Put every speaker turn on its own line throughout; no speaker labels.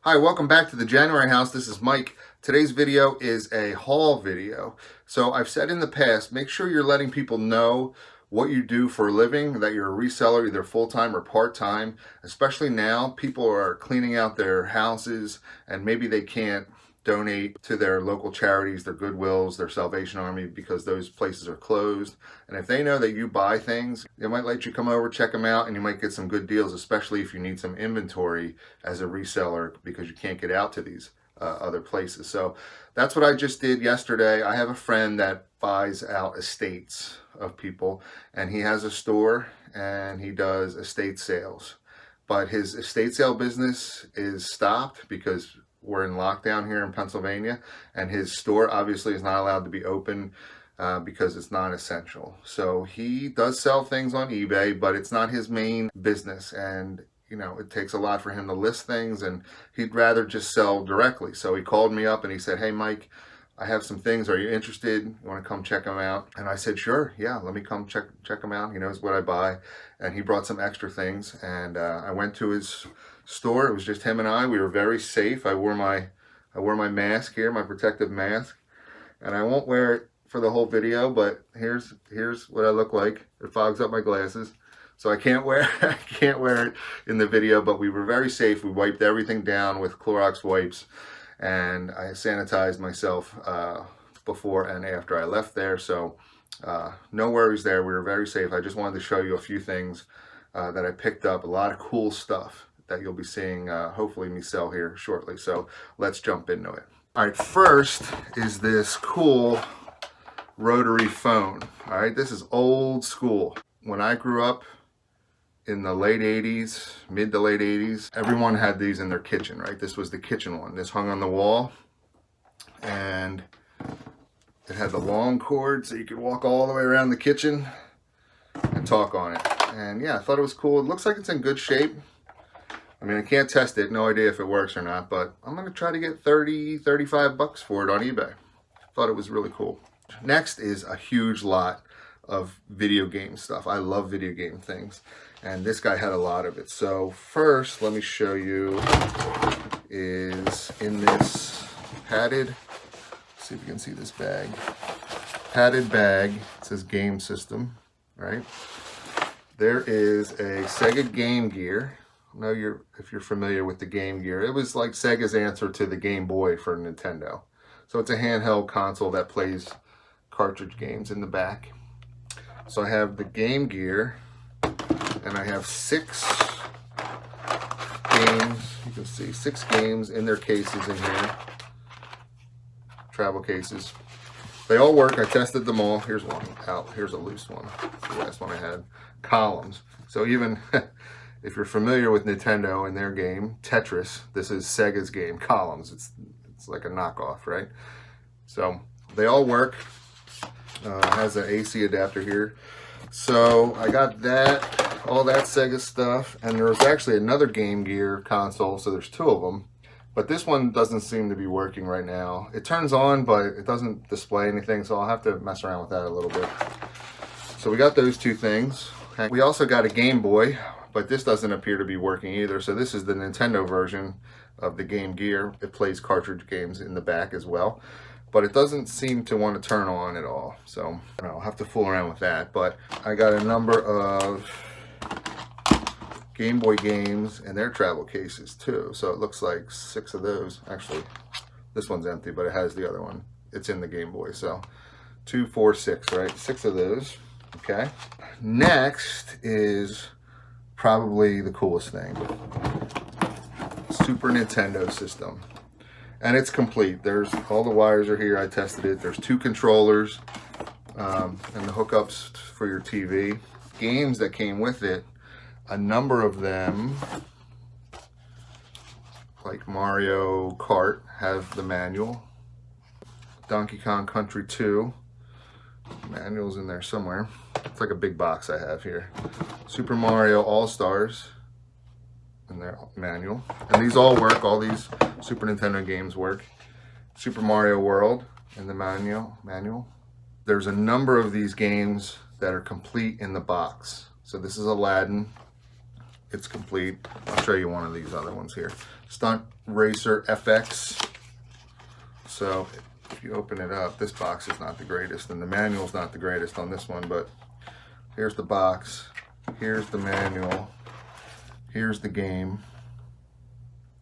Hi, welcome back to the January House. This is Mike. Today's video is a haul video. So I've said in the past, make sure you're letting people know what you do for a living, that you're a reseller, either full-time or part-time. Especially now, people are cleaning out their houses and maybe they can't donate to their local charities, their Goodwills, their Salvation Army, because those places are closed. And if they know that you buy things, they might let you come over, check them out, and you might get some good deals, especially if you need some inventory as a reseller because you can't get out to these other places. So that's what I just did yesterday. I have a friend that buys out estates of people, and he has a store and he does estate sales. But his estate sale business is stopped because we're in lockdown here in Pennsylvania, and his store obviously is not allowed to be open because it's non-essential. So he does sell things on eBay, but it's not his main business, and you know, it takes a lot for him to list things, and he'd rather just sell directly. So he called me up and he said, "Hey Mike, I have some things. Are you interested? You want to come check them out?" And I said, "Sure, yeah, let me come check them out." He knows what I buy. And he brought some extra things, and I went to his store. It was just him and I. We were very safe. I wore my mask here, my protective mask, and I won't wear it for the whole video, but here's what I look like. It fogs up my glasses, so I can't wear it in the video, but we were very safe. We wiped everything down with Clorox wipes, and I sanitized myself before and after I left there, so no worries there. We were very safe. I just wanted to show you a few things that I picked up, a lot of cool stuff that you'll be seeing hopefully me sell here shortly. So let's jump into it. All right, first is this cool rotary phone. All right, this is old school. When I grew up in the late 80s, mid to late 80s, everyone had these in their kitchen, right? This was the kitchen one. This hung on the wall, and it had the long cord so you could walk all the way around the kitchen and talk on it. And yeah, I thought it was cool. It looks like it's in good shape. I mean, I can't test it, no idea if it works or not, but I'm gonna try to get 30, 35 bucks for it on eBay. Thought it was really cool. Next is a huge lot of video game stuff. I love video game things, and this guy had a lot of it. So first, let me show you, is in this padded, let's see if you can see this bag. Padded bag, it says game system, right? There is a Sega Game Gear. I know if you're familiar with the Game Gear. It was like Sega's answer to the Game Boy for Nintendo. So it's a handheld console that plays cartridge games in the back. So I have the Game Gear, and I have 6 games. You can see 6 games in their cases in here. Travel cases. They all work. I tested them all. Here's one out. Here's a loose one. That's the last one I had. Columns. So even if you're familiar with Nintendo and their game, Tetris, this is Sega's game, Columns. It's like a knockoff, right? So they all work. Has an AC adapter here. So I got that, all that Sega stuff, and there was actually another Game Gear console, so there's 2 of them. But this one doesn't seem to be working right now. It turns on, but it doesn't display anything, so I'll have to mess around with that a little bit. So we got those 2 things. And we also got a Game Boy, but this doesn't appear to be working either. So this is the Nintendo version of the Game Gear. It plays cartridge games in the back as well, but it doesn't seem to want to turn on at all. So I'll have to fool around with that. But I got a number of Game Boy games and their travel cases too. So it looks like 6 of those. Actually, this one's empty, but it has the other one. It's in the Game Boy. So 2, 4, 6, right? 6 of those. Okay. Next is probably the coolest thing. Super Nintendo system. And it's complete. There's all the wires are here. I tested it. There's 2 controllers and the hookups for your TV. Games that came with it, a number of them, like Mario Kart, have the manual. Donkey Kong Country 2, manual's in there somewhere. It's like a big box I have here. Super Mario All-Stars in their manual. And these all work, all these Super Nintendo games work. Super Mario World in the manual. There's a number of these games that are complete in the box. So this is Aladdin. it's complete. I'll show you one of these other ones here. Stunt Racer Fx. So if you open it up, this box is not the greatest, and the manual's not the greatest on this one, but here's the box, here's the manual, here's the game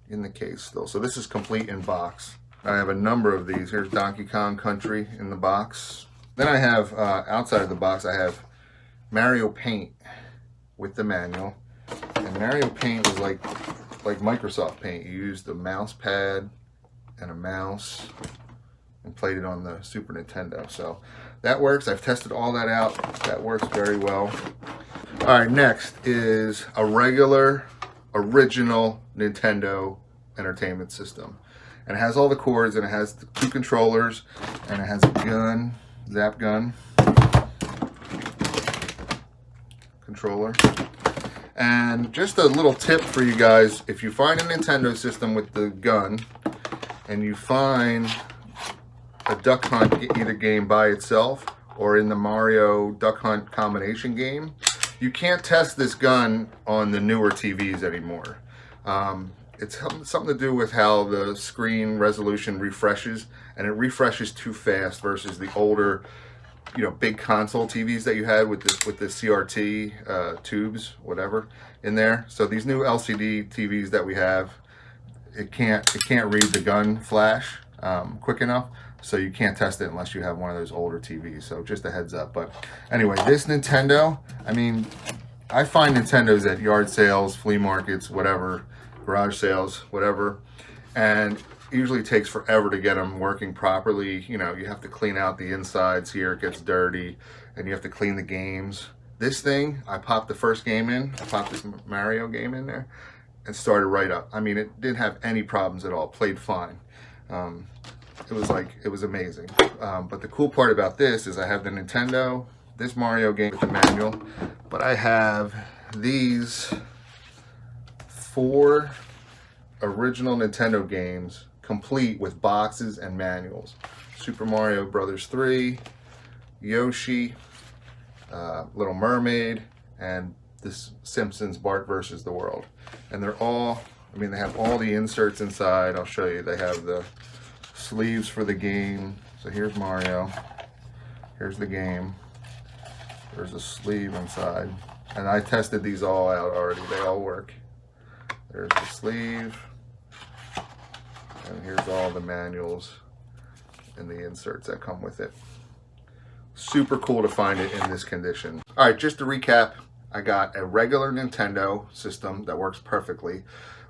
in the case still. So this is complete in box. I have a number of these. Here's Donkey Kong Country in the box. Then I have, outside of the box, I have Mario Paint with the manual. And Mario Paint was like Microsoft Paint. You used a mouse pad and a mouse and played it on the Super Nintendo. So that works. I've tested all that out. That works very well. All right, next is a regular, original Nintendo Entertainment System. And it has all the cords, and it has the 2 controllers, and it has a gun, zap gun, controller. And just a little tip for you guys, if you find a Nintendo system with the gun, and you find a Duck Hunt either game by itself or in the Mario Duck Hunt combination game, you can't test this gun on the newer TVs anymore. It's something to do with how the screen resolution refreshes, and it refreshes too fast versus the older, you know, big console TVs that you had with the CRT tubes, whatever, in there. So these new LCD TVs that we have, it can't read the gun flash quick enough, so you can't test it unless you have one of those older TVs. So just a heads up. But anyway, this Nintendo, I mean, I find Nintendos at yard sales, flea markets, whatever, garage sales, whatever, and it usually takes forever to get them working properly. You know, you have to clean out the insides here, it gets dirty, and you have to clean the games. This thing, I popped the first game in, I popped this Mario game in there, and started right up. I mean, it didn't have any problems at all, played fine. It was amazing. But the cool part about this is I have the Nintendo, this Mario game with the manual, but I have these 4 original Nintendo games complete with boxes and manuals. Super Mario Brothers 3, Yoshi, Little Mermaid, and this Simpsons Bart versus the World. And they're all, I mean, they have all the inserts inside. I'll show you. They have the sleeves for the game. So here's Mario. Here's the game. There's a sleeve inside. And I tested these all out already. They all work. There's the sleeve. And here's all the manuals and the inserts that come with it. Super cool to find it in this condition. All right, just to recap, I got a regular Nintendo system that works perfectly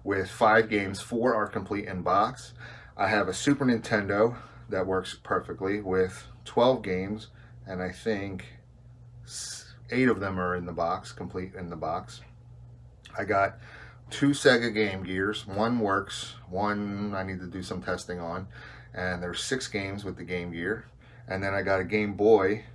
with 5 games. 4 are complete in box. I have a Super Nintendo that works perfectly with 12 games, and I think 8 of them are in the box, complete in the box. I got 2 Sega Game Gears. 1 works, 1 I need to do some testing on, and there's 6 games with the Game Gear. And then I got a Game Boy,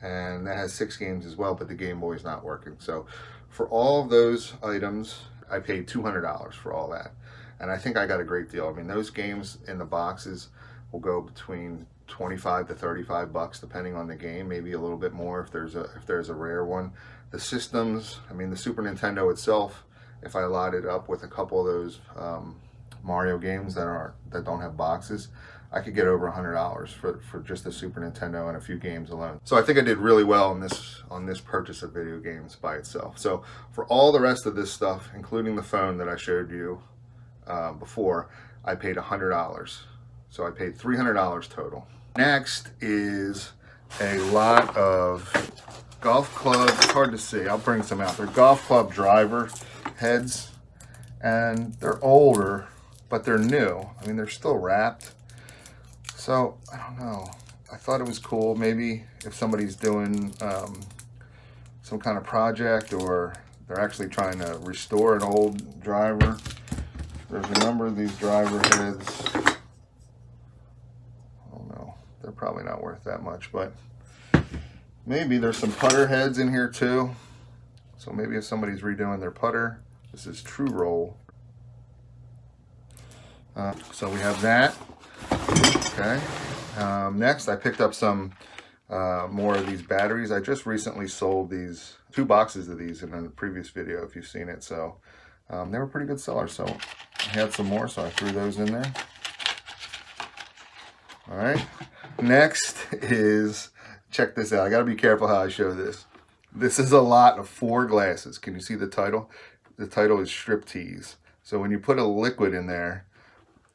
and that has 6 games as well, but the Game Boy is not working. So for all of those items, I paid $200 for all that. And I think I got a great deal. I mean, those games in the boxes will go between 25 to 35 bucks depending on the game, maybe a little bit more if there's a rare one. The systems, I mean, the Super Nintendo itself, if I lot it up with a couple of those Mario games that don't have boxes, I could get over $100 for just the Super Nintendo and a few games alone. So I think I did really well on this purchase of video games by itself. So for all the rest of this stuff, including the phone that I showed you before, I paid $100. So I paid $300 total. Next is a lot of golf club, it's hard to see, I'll bring some out. They're golf club driver heads, and they're older, but they're new. I mean, they're still wrapped. So, I don't know. I thought it was cool. Maybe if somebody's doing some kind of project, or they're actually trying to restore an old driver. There's a number of these driver heads. I don't know. They're probably not worth that much, but maybe there's some putter heads in here too. So maybe if somebody's redoing their putter, this is True Roll. So we have that. Okay. Next, I picked up some more of these batteries. I just recently sold these 2 boxes of these in a previous video, if you've seen it. So they were pretty good sellers. So I had some more, so I threw those in there. All right. Next is, check this out. I got to be careful how I show this. This is a lot of 4 glasses. Can you see the title? The title is Striptease. So when you put a liquid in there,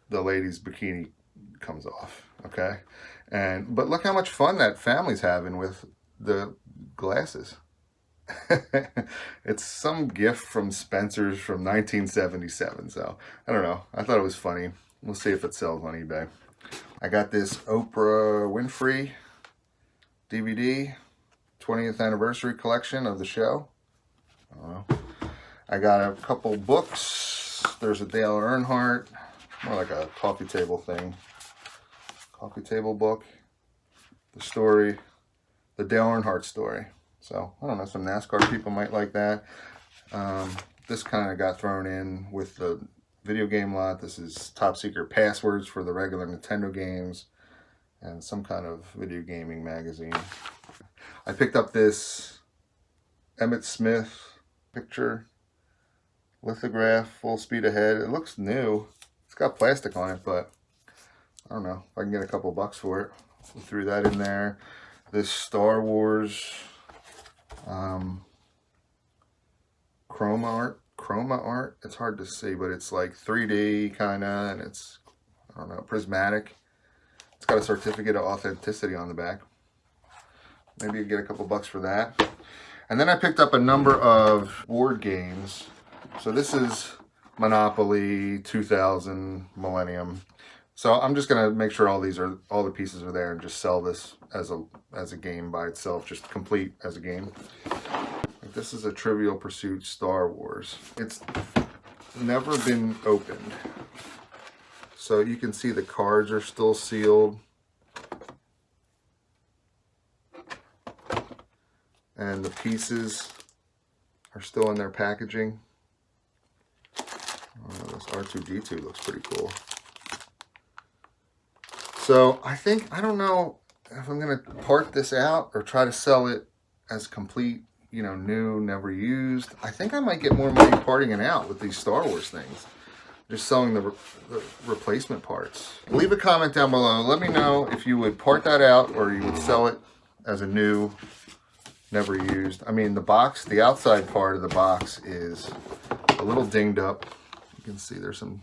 the lady's bikini comes off. Okay. But look how much fun that family's having with the glasses. It's some gift from Spencer's from 1977. So I don't know. I thought it was funny. We'll see if it sells on eBay. I got this Oprah Winfrey DVD, 20th anniversary collection of the show. I don't know. I got a couple books. There's a Dale Earnhardt, more like a coffee table thing. Coffee table book. The story, the Dale Earnhardt story. So, I don't know, some NASCAR people might like that. This kind of got thrown in with the video game lot. This is top secret passwords for the regular Nintendo games and some kind of video gaming magazine. I picked up this Emmett Smith picture lithograph, full speed ahead. It looks new. It's got plastic on it, but I don't know if I can get a couple bucks for it. We threw that in there. This Star Wars Chroma art. It's hard to see, but it's like 3D kind of, and it's, I don't know, prismatic. It's got a certificate of authenticity on the back. Maybe you get a couple bucks for that. And then I picked up a number of board games. So this is Monopoly, 2000, Millennium. So I'm just gonna make sure all the pieces are there and just sell this as a game by itself, just complete as a game. Like this is a Trivial Pursuit Star Wars. It's never been opened. So you can see the cards are still sealed. And the pieces are still in their packaging. Oh, this R2-D2 looks pretty cool. So I don't know if I'm going to part this out or try to sell it as complete, you know, new, never used. I think I might get more money parting it out with these Star Wars things. Just selling the replacement parts. Leave a comment down below. Let me know if you would part that out or you would sell it as a new, never used. I mean, the box, the outside part of the box is a little dinged up. You can see there's some,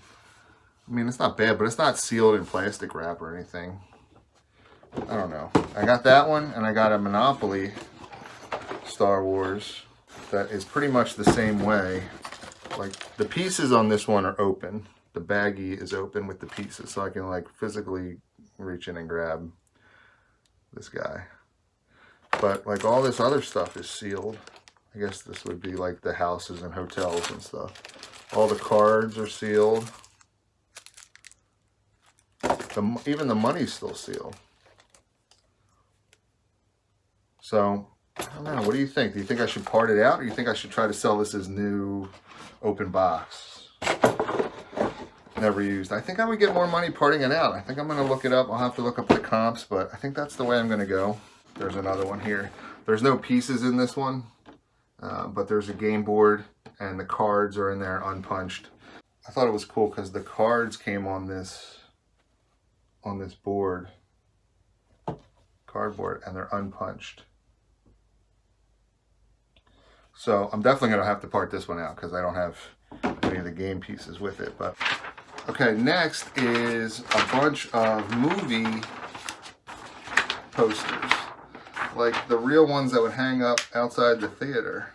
I mean, it's not bad, but it's not sealed in plastic wrap or anything. I don't know. I got that one, and I got a Monopoly Star Wars that is pretty much the same way. Like, the pieces on this one are open. The baggie is open with the pieces, so I can, like, physically reach in and grab this guy. But, like, all this other stuff is sealed. I guess this would be, like, the houses and hotels and stuff. All the cards are sealed. Even the money's still sealed. So, I don't know. What do you think? Do you think I should part it out, or do you think I should try to sell this as new open box? Never used. I think I would get more money parting it out. I think I'm going to look it up. I'll have to look up the comps, but I think that's the way I'm going to go. There's another one here. There's no pieces in this one, but there's a game board, and the cards are in there unpunched. I thought it was cool because the cards came on this cardboard, and they're unpunched. So I'm definitely going to have to part this one out because I don't have any of the game pieces with it. But okay, next is a bunch of movie posters, like the real ones that would hang up outside the theater.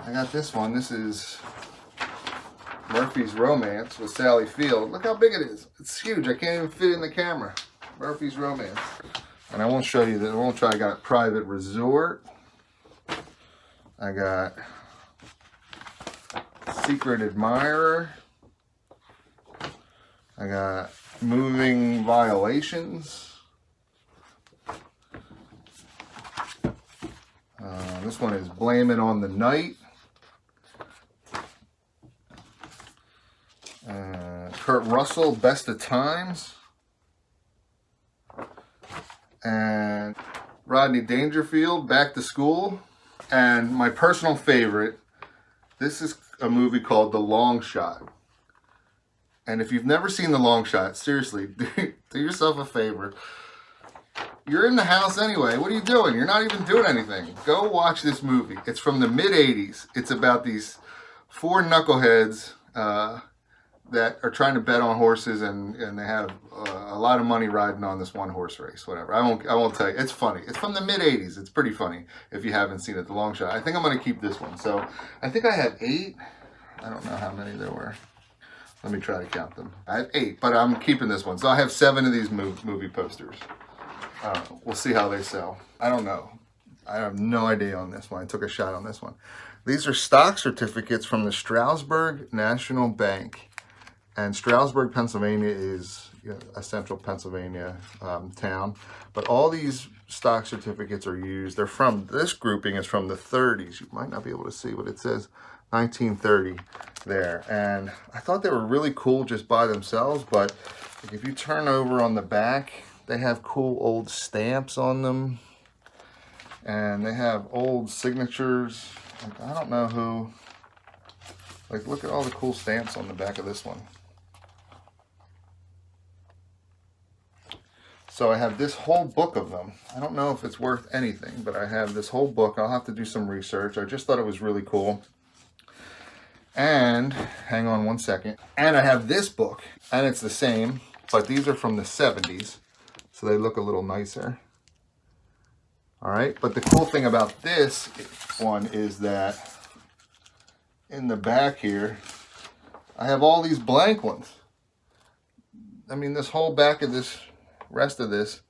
I got this one. This is Murphy's Romance with Sally Field. Look how big it is. It's huge. I can't even fit in the camera. Murphy's Romance. And I won't show you that. I won't try. I got Private Resort. I got Secret Admirer. I got Moving Violations. This one is Blame It on the Night. Kurt Russell, Best of Times. And Rodney Dangerfield, Back to School. And my personal favorite, this is a movie called The Longshot. And if you've never seen The Longshot, seriously, do yourself a favor. You're in the house anyway. What are you doing? You're not even doing anything. Go watch this movie. It's from the mid-'80s. It's about these four knuckleheads that are trying to bet on horses, and they have a lot of money riding on this one horse race, whatever. I won't tell you. It's funny. It's from the mid-'80s. It's pretty funny if you haven't seen it, The Longshot. I think I'm going to keep this one. So I think I had 8. I don't know how many there were. Let me try to count them. I have 8, but I'm keeping this one. So I have 7 of these movie posters. We'll see how they sell. I don't know. I have no idea on this one. I took a shot on this one. These are stock certificates from the Stroudsburg National Bank. And Stroudsburg, Pennsylvania is a central Pennsylvania town. But all these stock certificates are used. They're from, this grouping is from the 30s. You might not be able to see what it says. 1930 there. And I thought they were really cool just by themselves. But if you turn over on the back, they have cool old stamps on them, and they have old signatures. Like, I don't know who. Like, look at all the cool stamps on the back of this one. So I have this whole book of them. I don't know if it's worth anything, but I have this whole book. I'll have to do some research. I just thought it was really cool. And, hang on one second. And I have this book, and it's the same, but these are from the 70s. So they look a little nicer. All right, but the cool thing about this one is that in the back here, I have all these blank ones. I mean, this whole back of this, rest of this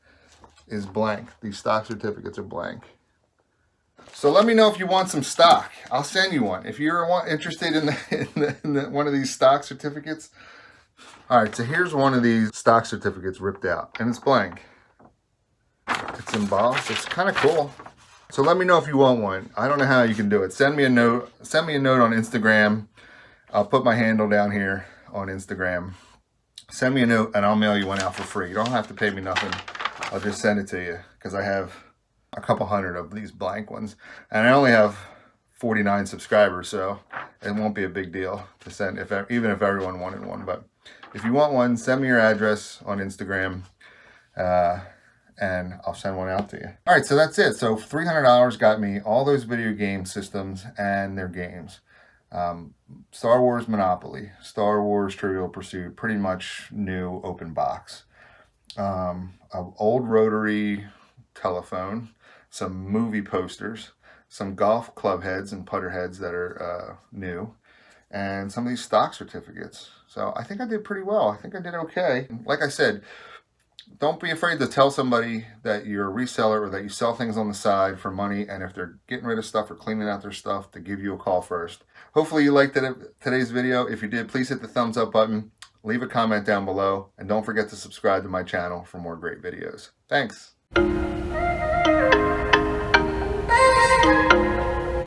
is blank. These stock certificates are blank. So let me know if you want some stock. I'll send you one. If you're interested in one of these stock certificates. All right, so here's one of these stock certificates ripped out, and it's blank. It's embossed. It's kind of cool. So let me know if you want one. I don't know how you can do it. Send me a note. Send me a note on Instagram. I'll put my handle down here on Instagram. Send me a note, and I'll mail you one out for free. You don't have to pay me nothing. I'll just send it to you because I have a couple hundred of these blank ones, and I only have 49 subscribers, so it won't be a big deal to send even if everyone wanted one. But if you want one, send me your address on Instagram, and I'll send one out to you. All right, so that's it. So $300 got me all those video game systems and their games. Star Wars Monopoly, Star Wars Trivial Pursuit, pretty much new open box. An old rotary telephone, some movie posters, some golf club heads and putter heads that are new, and some of these stock certificates. So I think I did pretty well. I think I did okay. Like I said, don't be afraid to tell somebody that you're a reseller or that you sell things on the side for money, and if they're getting rid of stuff or cleaning out their stuff, to give you a call first. Hopefully you liked today's video. If you did, please hit the thumbs up button, leave a comment down below, and don't forget to subscribe to my channel for more great videos. Thanks.